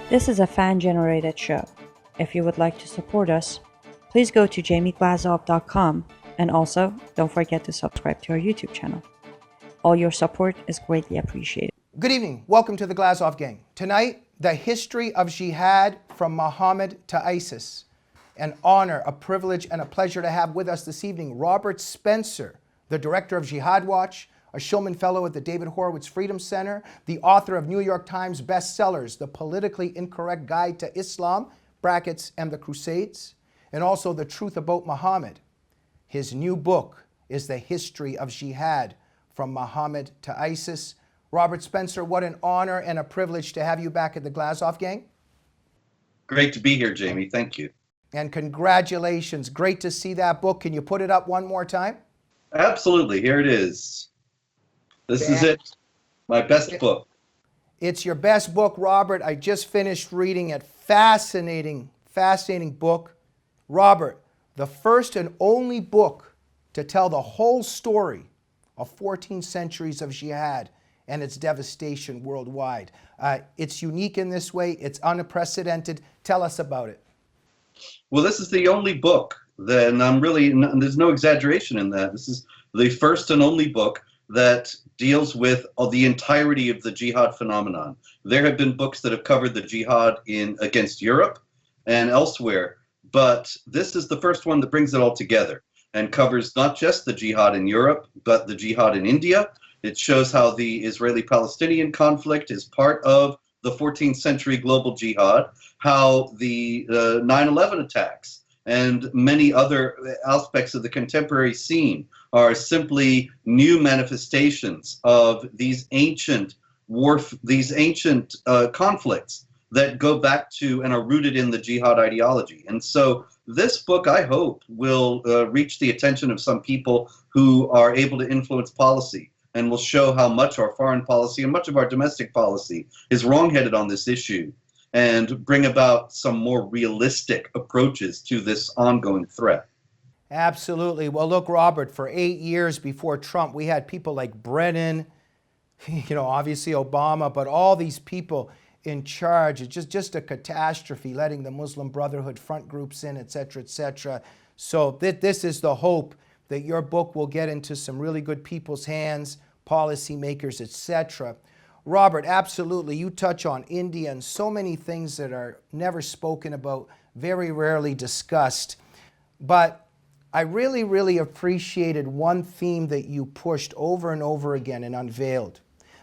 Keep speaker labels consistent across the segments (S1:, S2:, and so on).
S1: This is a fan-generated show. If you would like to support us, please go to jamieglazov.com and also don't forget to subscribe to our YouTube channel. All your support is greatly appreciated.
S2: Good evening. Welcome to the Glazov Gang. Tonight, the history of Jihad from Muhammad to ISIS. An honor, a privilege, and a pleasure to have with us this evening Robert Spencer, the director of Jihad Watch, a Shulman Fellow at the David Horowitz Freedom Center, the author of New York Times bestsellers, The Politically Incorrect Guide to Islam, brackets, and the Crusades, and also The Truth About Muhammad. His new book is The History of Jihad, From Muhammad to ISIS. Robert Spencer, what an honor and a privilege to have you back at the Glazov Gang.
S3: Great to be here, Jamie. Thank you.
S2: And congratulations. Great to see that book. Can you put it up one more time?
S3: Absolutely. Here it is. This is it. My best book.
S2: It's your best book, Robert. I just finished reading it. Fascinating, fascinating book. Robert, the first and only book to tell the whole story of 14 centuries of jihad and its devastation worldwide. It's unique in this way. It's unprecedented. Tell us about it.
S3: Well, this is the only book that, and there's no exaggeration in that. This is the first and only book that deals with the entirety of the jihad phenomenon. There have been books that have covered the jihad against Europe and elsewhere, but this is the first one that brings it all together and covers not just the jihad in Europe, but the jihad in India. It shows how the Israeli-Palestinian conflict is part of the 14th century global jihad, how the 9/11 attacks and many other aspects of the contemporary scene are simply new manifestations of these ancient conflicts that go back to and are rooted in the jihad ideology. And so this book, I hope, will reach the attention of some people who are able to influence policy, and will show how much our foreign policy and much of our domestic policy is wrongheaded on this issue, and bring about some more realistic approaches to this ongoing threat.
S2: Absolutely. Well, look, Robert, for 8 years before Trump, we had people like Brennan, obviously Obama, but all these people in charge. It's just a catastrophe, letting the Muslim Brotherhood front groups in, et cetera, et cetera. So this is the hope that your book will get into some really good people's hands, policymakers, et cetera. Robert, absolutely. You touch on India and so many things that are never spoken about, very rarely discussed. But I really, really appreciated one theme that you pushed over and over again and unveiled.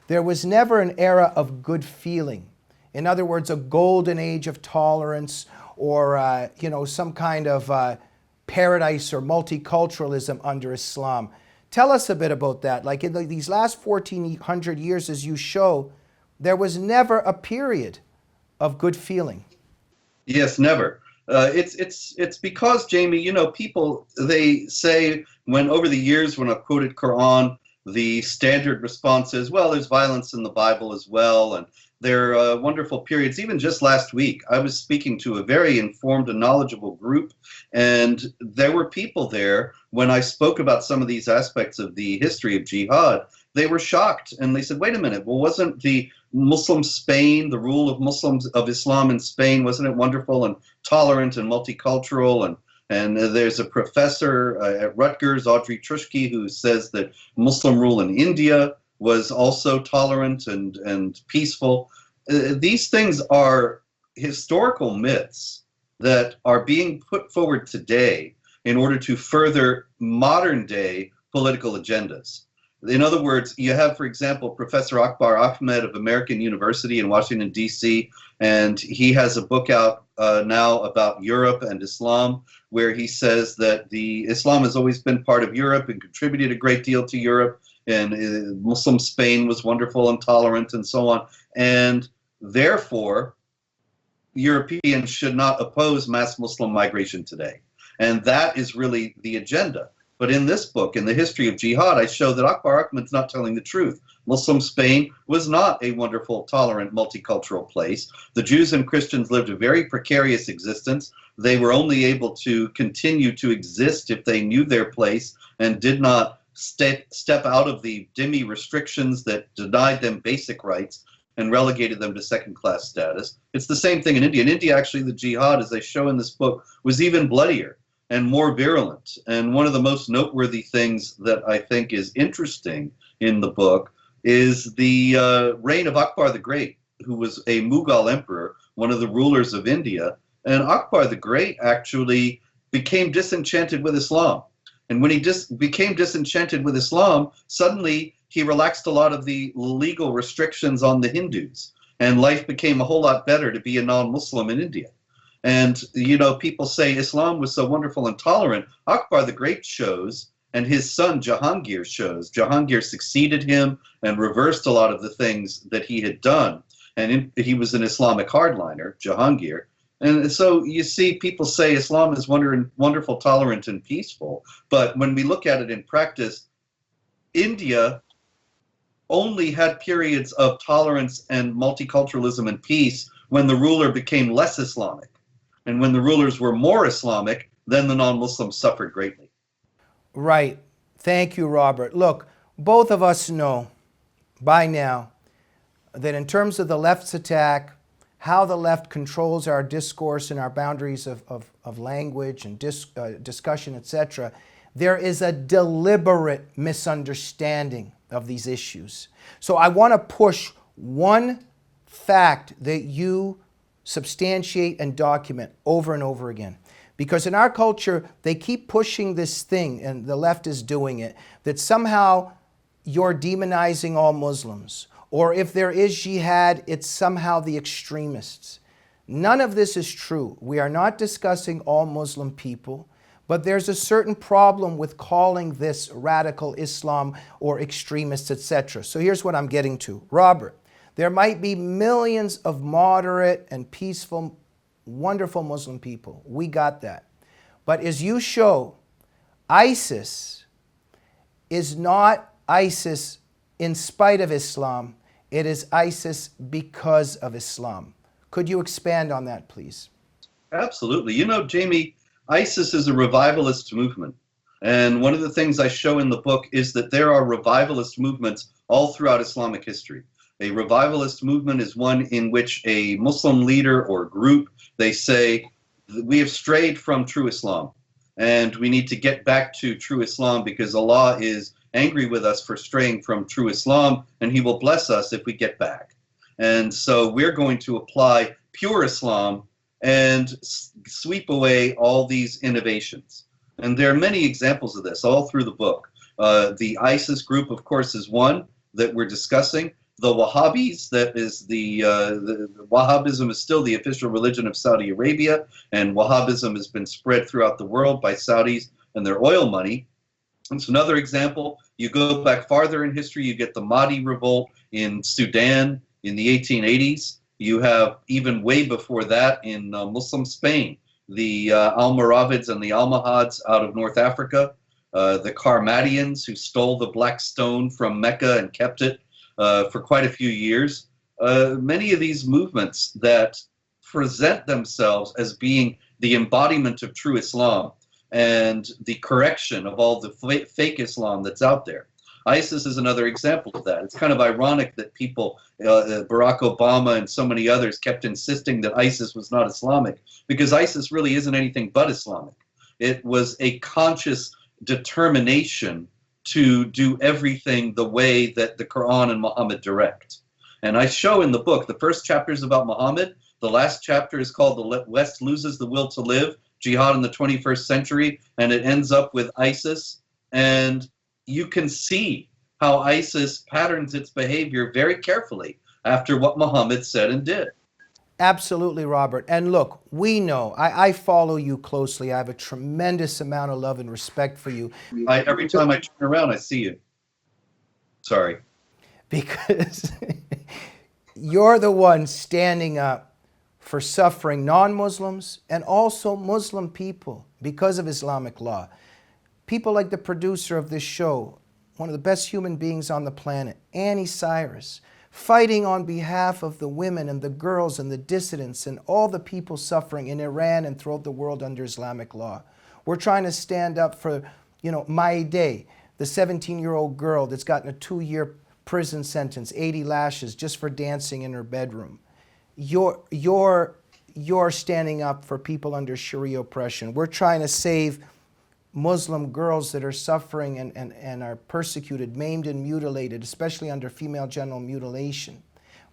S2: There was never an era of good feeling. In other words, a golden age of tolerance or, some kind of paradise or multiculturalism under Islam. Tell us a bit about that. Like in these last 1,400 years, as you show, there was never a period of good feeling.
S3: Yes, never. It's because, Jamie, people, they say when over the years when I've quoted Quran, the standard response is, well, there's violence in the Bible as well, and there are wonderful periods. Even just last week, I was speaking to a very informed and knowledgeable group, and there were people there when I spoke about some of these aspects of the history of jihad. They were shocked, and they said, wait a minute, well, wasn't the Muslim Spain, the rule of Islam in Spain, wasn't it wonderful and tolerant and multicultural? And there's a professor at Rutgers, Audrey Truschke, who says that Muslim rule in India was also tolerant and peaceful. These things are historical myths that are being put forward today in order to further modern day political agendas. In other words, you have, for example, Professor Akbar Ahmed of American University in Washington, D.C., and he has a book out now about Europe and Islam, where he says that Islam has always been part of Europe and contributed a great deal to Europe, and Muslim Spain was wonderful and tolerant and so on, and therefore Europeans should not oppose mass Muslim migration today. And that is really the agenda. But in this book, in the history of jihad, I show that Akbar Ahmed's not telling the truth. Muslim Spain was not a wonderful, tolerant, multicultural place. The Jews and Christians lived a very precarious existence. They were only able to continue to exist if they knew their place and did not step out of the dhimmi restrictions that denied them basic rights. and relegated them to second-class status. It's the same thing in India. In India, actually, the jihad, as they show in this book, was even bloodier and more virulent. And one of the most noteworthy things that I think is interesting in the book is the reign of Akbar the Great, who was a Mughal emperor, one of the rulers of India. And Akbar the Great actually became disenchanted with Islam. And when he became disenchanted with Islam, suddenly he relaxed a lot of the legal restrictions on the Hindus. And life became a whole lot better to be a non-Muslim in India. And, you know, people say Islam was so wonderful and tolerant. Akbar the Great shows, and his son Jahangir shows. Jahangir succeeded him and reversed a lot of the things that he had done. And he was an Islamic hardliner, Jahangir. And so you see people say Islam is wonderful, tolerant, and peaceful. But when we look at it in practice, India only had periods of tolerance and multiculturalism and peace when the ruler became less Islamic. And when the rulers were more Islamic, then the non-Muslims suffered greatly.
S2: Right. Thank you, Robert. Look, both of us know by now that in terms of the left's attack, how the left controls our discourse and our boundaries of language and discussion, etc., there is a deliberate misunderstanding of these issues. So I want to push one fact that you substantiate and document over and over again. Because in our culture, they keep pushing this thing, and the left is doing it, that somehow you're demonizing all Muslims. Or if there is jihad, it's somehow the extremists. None of this is true. We are not discussing all Muslim people, but there's a certain problem with calling this radical Islam or extremists, etc. So here's what I'm getting to. Robert, there might be millions of moderate and peaceful, wonderful Muslim people. We got that. But as you show, ISIS is not ISIS in spite of Islam. It is ISIS because of Islam. Could you expand on that, please?
S3: Absolutely. You know, Jamie, ISIS is a revivalist movement. And one of the things I show in the book is that there are revivalist movements all throughout Islamic history. A revivalist movement is one in which a Muslim leader or group, they say, we have strayed from true Islam and we need to get back to true Islam because Allah is angry with us for straying from true Islam and he will bless us if we get back. And so we're going to apply pure Islam and sweep away all these innovations. And there are many examples of this all through the book. The ISIS group, of course, is one that we're discussing. The Wahhabis, that is the Wahhabism is still the official religion of Saudi Arabia, and Wahhabism has been spread throughout the world by Saudis and their oil money. It's another example. You go back farther in history, you get the Mahdi revolt in Sudan in the 1880s. You have even way before that in Muslim Spain, the Almoravids and the Almohads out of North Africa, the Karmatians who stole the black stone from Mecca and kept it for quite a few years. Many of these movements that present themselves as being the embodiment of true Islam and the correction of all the fake Islam that's out there. ISIS is another example of that. It's kind of ironic that people, Barack Obama and so many others, kept insisting that ISIS was not Islamic, because ISIS really isn't anything but Islamic. It was a conscious determination to do everything the way that the Quran and Muhammad direct. And I show in the book, the first chapter is about Muhammad. The last chapter is called The West Loses the Will to Live, Jihad in the 21st Century, and it ends up with ISIS. And you can see how ISIS patterns its behavior very carefully after what Muhammad said and did.
S2: Absolutely, Robert. And look, we know, I follow you closely. I have a tremendous amount of love and respect for you.
S3: Every time I turn around, I see you. Sorry.
S2: Because you're the one standing up for suffering non-Muslims and also Muslim people because of Islamic law. People like the producer of this show, one of the best human beings on the planet, Annie Cyrus, fighting on behalf of the women and the girls and the dissidents and all the people suffering in Iran and throughout the world under Islamic law. We're trying to stand up for, Maideh, the 17-year-old girl that's gotten a 2-year prison sentence, 80 lashes just for dancing in her bedroom. You're standing up for people under Sharia oppression. We're trying to save Muslim girls that are suffering and are persecuted, maimed and mutilated, especially under female genital mutilation.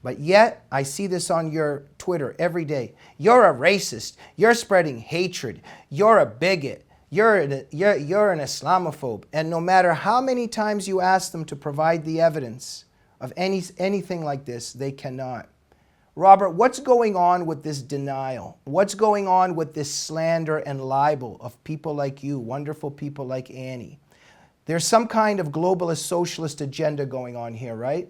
S2: But yet, I see this on your Twitter every day. You're a racist. You're spreading hatred. You're a bigot. You're an Islamophobe. And no matter how many times you ask them to provide the evidence of anything like this, they cannot. Robert, what's going on with this denial? What's going on with this slander and libel of people like you, wonderful people like Annie? There's some kind of globalist socialist agenda going on here, right?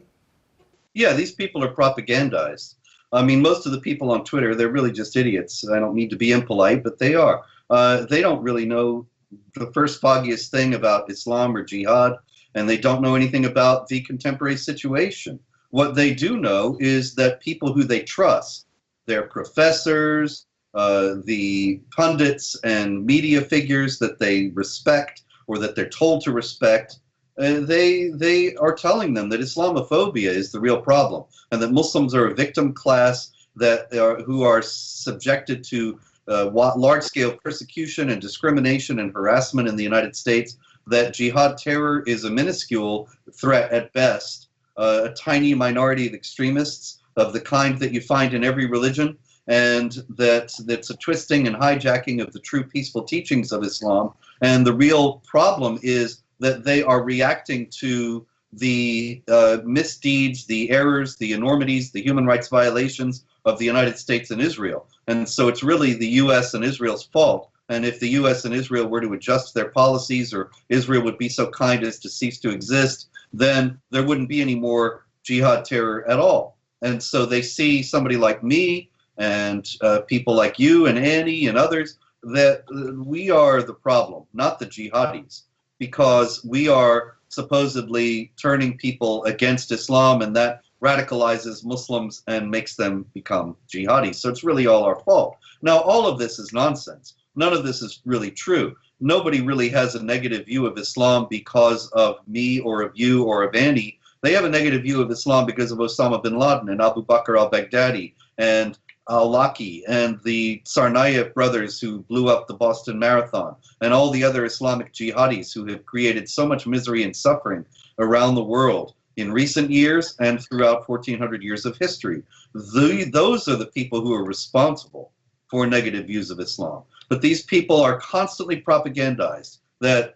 S3: Yeah, these people are propagandized. I mean, most of the people on Twitter, they're really just idiots. I don't need to be impolite, but they are. They don't really know the first foggiest thing about Islam or jihad, and they don't know anything about the contemporary situation. What they do know is that people who they trust, their professors, the pundits and media figures that they respect or that they're told to respect, they are telling them that Islamophobia is the real problem and that Muslims are a victim class who are subjected to large-scale persecution and discrimination and harassment in the United States, that jihad terror is a minuscule threat at best, a tiny minority of extremists of the kind that you find in every religion, and that's a twisting and hijacking of the true peaceful teachings of Islam. And the real problem is that they are reacting to the misdeeds, the errors, the enormities, the human rights violations of the United States and Israel. And so it's really the U.S. and Israel's fault. And if the U.S. and Israel were to adjust their policies, or Israel would be so kind as to cease to exist, then there wouldn't be any more jihad terror at all. And so they see somebody like me and people like you and Annie and others, that we are the problem, not the jihadis, because we are supposedly turning people against Islam, and that radicalizes Muslims and makes them become jihadis. So it's really all our fault. Now, all of this is nonsense. None of this is really true. Nobody really has a negative view of Islam because of me or of you or of Annie. They have a negative view of Islam because of Osama bin Laden and Abu Bakr al-Baghdadi and al-Awlaki and the Tsarnaev brothers who blew up the Boston Marathon, and all the other Islamic jihadis who have created so much misery and suffering around the world in recent years and throughout 1400 years of history. Those are the people who are responsible for negative views of Islam. But these people are constantly propagandized that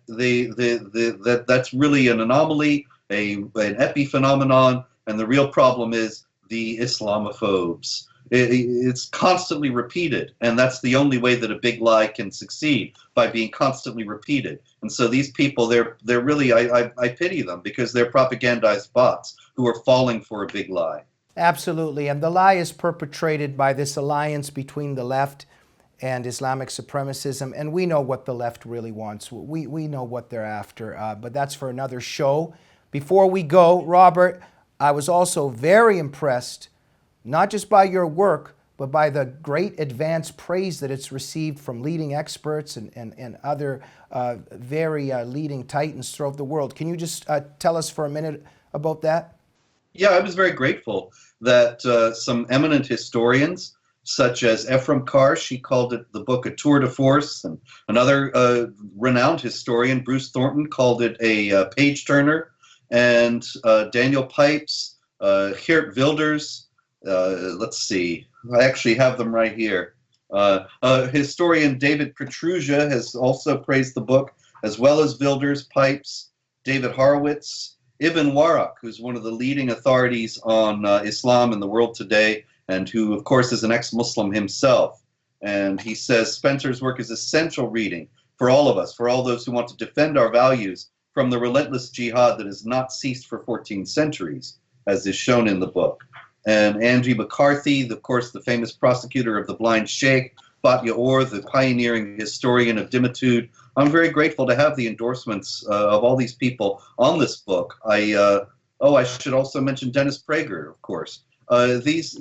S3: that's really an anomaly, an epiphenomenon, and the real problem is the Islamophobes. It's constantly repeated, and that's the only way that a big lie can succeed, by being constantly repeated. And so these people, they're really, I pity them, because they're propagandized bots who are falling for a big lie.
S2: Absolutely, and the lie is perpetrated by this alliance between the left and Islamic supremacism, and we know what the left really wants. We know what they're after, but that's for another show. Before we go, Robert, I was also very impressed, not just by your work, but by the great advanced praise that it's received from leading experts and other very leading titans throughout the world. Can you just tell us for a minute about that?
S3: Yeah, I was very grateful that some eminent historians, such as Ephraim Karsh, he called it the book a tour de force, and another renowned historian, Bruce Thornton, called it a page-turner, and Daniel Pipes, Geert Wilders, let's see, I actually have them right here. Historian David Petrusha has also praised the book, as well as Wilders, Pipes, David Horowitz, Ibn Warraq, who's one of the leading authorities on Islam in the world today, and who, of course, is an ex-Muslim himself. And he says Spencer's work is essential reading for all of us, for all those who want to defend our values from the relentless jihad that has not ceased for 14 centuries, as is shown in the book. And Angie McCarthy, of course, the famous prosecutor of the Blind Sheikh, Fatya Orr, the pioneering historian of Dimitude. I'm very grateful to have the endorsements of all these people on this book. I should also mention Dennis Prager, of course. These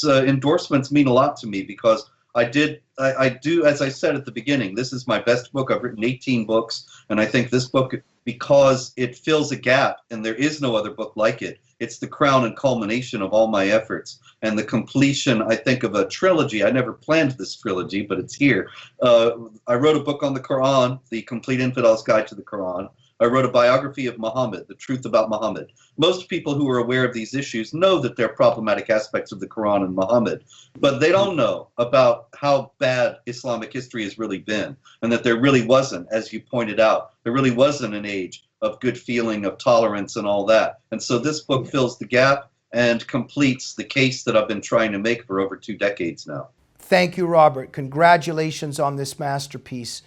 S3: endorsements mean a lot to me, because I do, as I said at the beginning, this is my best book. I've written 18 books, and I think this book because it fills a gap, and there is no other book like it. It's the crown and culmination of all my efforts, and the completion, I think, of a trilogy. I never planned this trilogy, but it's here. I wrote a book on the Quran, The Complete Infidel's Guide to the Quran. I wrote a biography of Muhammad, The Truth About Muhammad. Most people who are aware of these issues know that there are problematic aspects of the Quran and Muhammad, but they don't know about how bad Islamic history has really been, and that there really wasn't, as you pointed out, there really wasn't an age of good feeling, of tolerance, and all that. And so this book fills the gap and completes the case that I've been trying to make for over 2 decades now.
S2: Thank you, Robert. Congratulations on this masterpiece.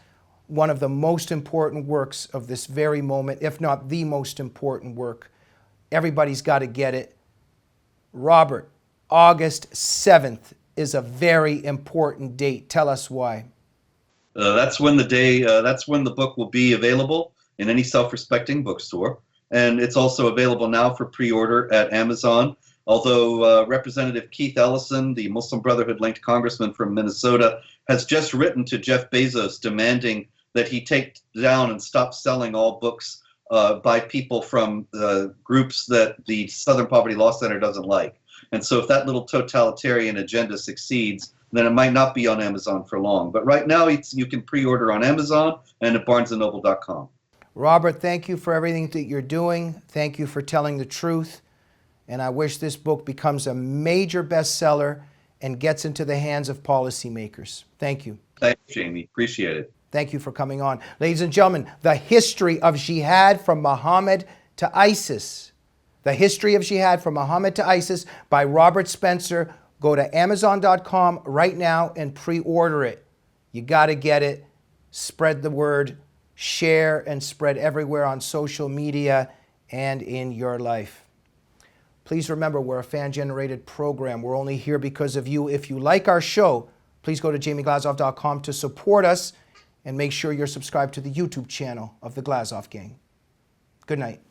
S2: One of the most important works of this very moment, if not the most important work. Everybody's got to get it. Robert, August 7th is a very important date. Tell us why.
S3: That's when the book will be available in any self-respecting bookstore. And it's also available now for pre-order at Amazon. Although Representative Keith Ellison, the Muslim Brotherhood-linked congressman from Minnesota, has just written to Jeff Bezos demanding that he take down and stop selling all books by people from groups that the Southern Poverty Law Center doesn't like. And so if that little totalitarian agenda succeeds, then it might not be on Amazon for long. But right now, you can pre-order on Amazon and at barnesandnoble.com.
S2: Robert, thank you for everything that you're doing. Thank you for telling the truth. And I wish this book becomes a major bestseller and gets into the hands of policymakers. Thank you.
S3: Thanks, Jamie. Appreciate it.
S2: Thank you for coming on. Ladies and gentlemen, The History of Jihad from Muhammad to ISIS. The History of Jihad from Muhammad to ISIS by Robert Spencer. Go to Amazon.com right now and pre-order it. You got to get it. Spread the word. Share and spread everywhere on social media and in your life. Please remember, we're a fan-generated program. We're only here because of you. If you like our show, please go to JamieGlazov.com to support us and make sure you're subscribed to the YouTube channel of the Glazov Gang. Good night.